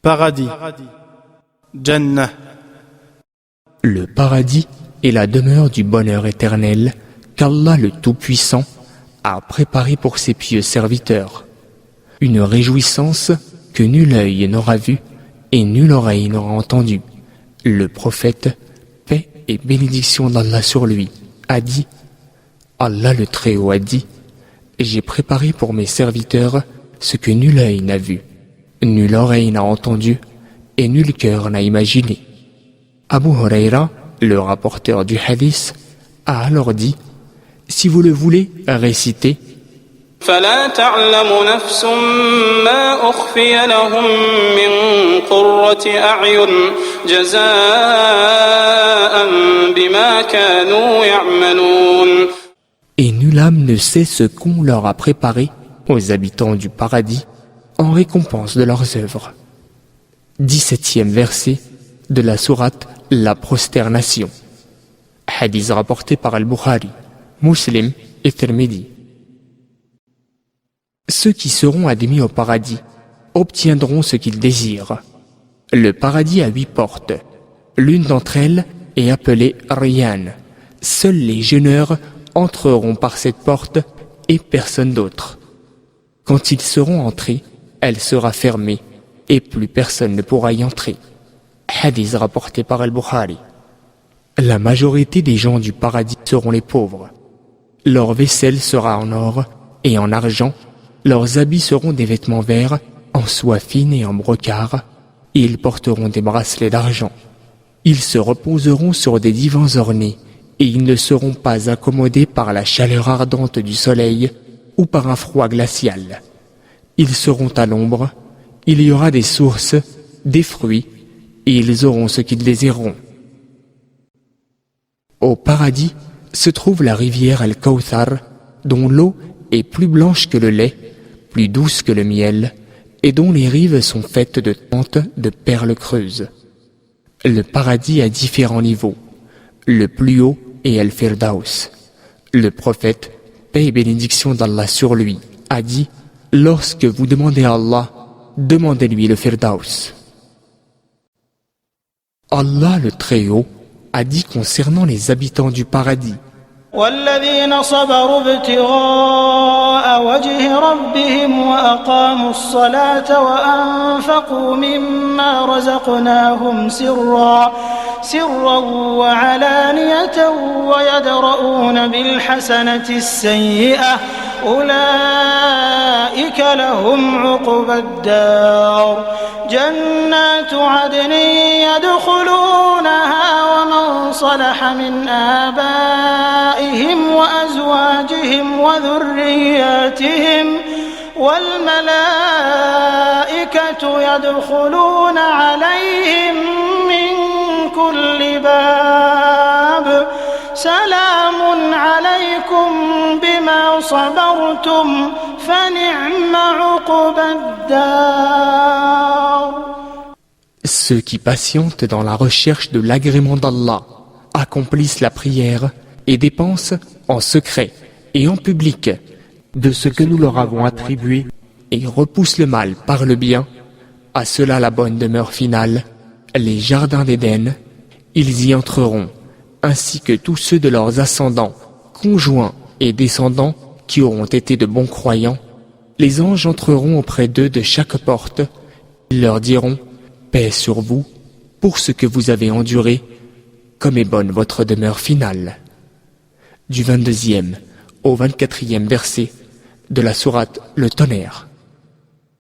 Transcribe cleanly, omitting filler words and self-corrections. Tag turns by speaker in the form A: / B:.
A: Paradis. Jannah.
B: Le paradis est la demeure du bonheur éternel qu'Allah le Tout-Puissant a préparé pour ses pieux serviteurs. Une réjouissance que nul œil n'aura vue et nulle oreille n'aura entendue. Le prophète, paix et bénédiction d'Allah sur lui, a dit, Allah le Très-Haut a dit, j'ai préparé pour mes serviteurs ce que nul œil n'a vu, nulle oreille n'a entendu et nul cœur n'a imaginé. Abu Huraira, le rapporteur du hadith, a alors dit, si vous le voulez, récitez
C: فلا تعلم نفس ما أخفي لهم من قرة أعين جزاء بما كانوا يعملون.
B: Et nulle âme ne sait ce qu'on leur a préparé aux habitants du paradis en récompense de leurs œuvres. 17e verset de la sourate La Prosternation. Hadith rapporté par Al-Bukhari, Muslim et Tirmidhi. Ceux qui seront admis au paradis obtiendront ce qu'ils désirent. Le paradis a 8 portes. L'une d'entre elles est appelée Rayyan. Seuls les jeûneurs entreront par cette porte et personne d'autre. Quand ils seront entrés, elle sera fermée et plus personne ne pourra y entrer. Hadith rapporté par Al-Bukhari. La majorité des gens du paradis seront les pauvres. Leur vaisselle sera en or et en argent. Leurs habits seront des vêtements verts, en soie fine et en brocart, et ils porteront des bracelets d'argent. Ils se reposeront sur des divans ornés, et ils ne seront pas accommodés par la chaleur ardente du soleil ou par un froid glacial. Ils seront à l'ombre, il y aura des sources, des fruits, et ils auront ce qu'ils désireront. Au paradis se trouve la rivière Al-Kawthar, dont l'eau est plus blanche que le lait, plus douce que le miel, et dont les rives sont faites de tentes de perles creuses. Le paradis a différents niveaux. Le plus haut est Al-Firdaus. Le prophète, paix et bénédiction d'Allah sur lui, a dit, lorsque vous demandez à Allah, demandez-lui le Firdaus. Allah le Très-Haut a dit concernant les habitants du paradis,
D: والذين صبروا ابتغاء وجه ربهم وأقاموا الصلاة وأنفقوا مما رزقناهم سرا وعلانية ويدرؤون بالحسنة السيئة أولئك لهم عقبى الدار جنات عدن يدخلونها ومن صلح من آبائهم وأزواجهم وذرياتهم والملائكة يدخلون عليهم من كل باب سلام عليكم بما صبرتم فنعم عقبى الدار.
B: Ceux qui patientent dans la recherche de l'agrément d'Allah accomplissent la prière et dépensent en secret et en public de ce que nous leur avons attribué et repoussent le mal par le bien, à cela la bonne demeure finale, les jardins d'Éden, ils y entreront, ainsi que tous ceux de leurs ascendants, conjoints et descendants qui auront été de bons croyants. Les anges entreront auprès d'eux de chaque porte, ils leur diront « Paix sur vous, pour ce que vous avez enduré, comme est bonne votre demeure finale. » Du 22e au 24e verset de la sourate Le Tonnerre.